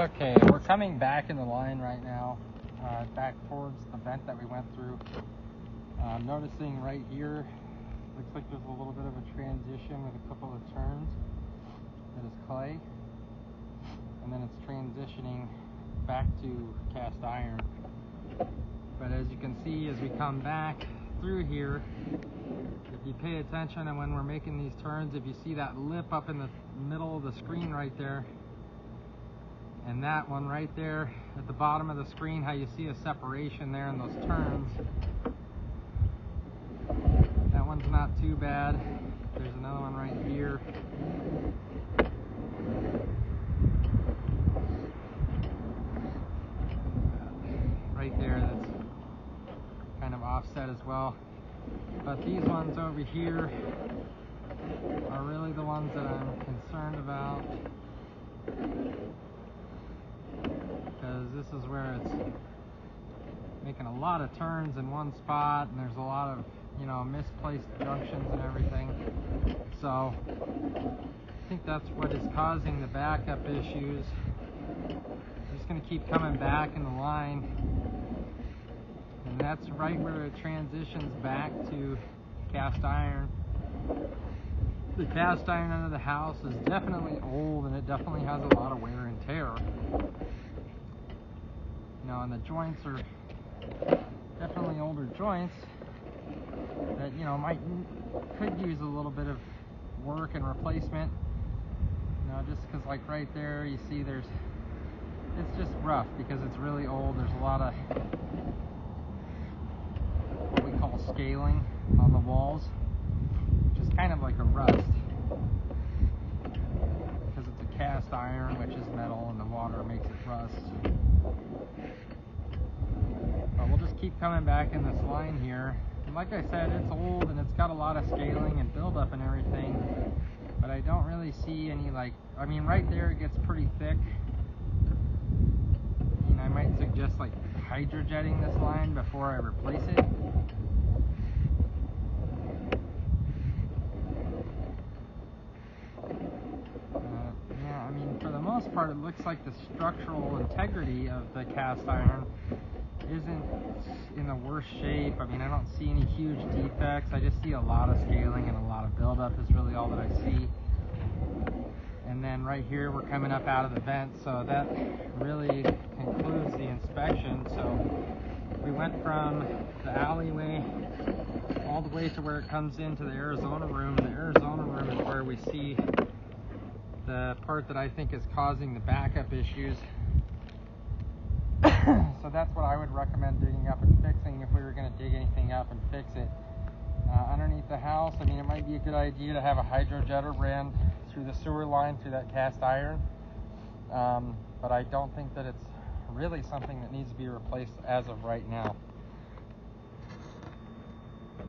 Okay, we're coming back in the line right now, back towards the vent that we went through. Noticing right here, looks like there's a little bit of a transition with a couple of turns that is clay, and then it's transitioning back to cast iron. But as you can see, as we come back through here, if you pay attention and when we're making these turns, if you see that lip up in the middle of the screen right there, and that one right there at the bottom of the screen, how you see a separation there in those turns. That one's not too bad. There's another one right here. Right there, that's kind of offset as well. But these ones over here are really the ones that I'm concerned about, because this is where it's making a lot of turns in one spot, and there's a lot of, you know, misplaced junctions and everything. So I think that's what is causing the backup issues. I'm just going to keep coming back in the line, and that's right where it transitions back to cast iron. The cast iron under the house is definitely old, and it definitely has a lot of wear and tear. You know, and the joints are definitely older joints that, you know, could use a little bit of work and replacement. You know, just because, like right there, you see it's just rough because it's really old. There's a lot of what we call scaling on the walls, which is kind of like a rust, because it's a cast iron, which is metal, and the water makes it rust. But we'll just keep coming back in this line here. And like I said, it's old and it's got a lot of scaling and buildup and everything, but I don't really see any, like, I mean, right there it gets pretty thick. And I might suggest like hydrojetting this line before I replace it. Yeah, I mean, for the most part, it looks like the structural integrity of the cast iron isn't in the worst shape. I mean, I don't see any huge defects. I just see a lot of scaling and a lot of buildup is really all that I see. And then right here, we're coming up out of the vent, so that really concludes the inspection. So we went from the alleyway all the way to where it comes into the Arizona room. The Arizona room is where we see the part that I think is causing the backup issues. So that's what I would recommend digging up and fixing if we were going to dig anything up and fix it. Underneath the house, I mean, it might be a good idea to have a hydrojetter ran through the sewer line through that cast iron. But I don't think that it's really something that needs to be replaced as of right now.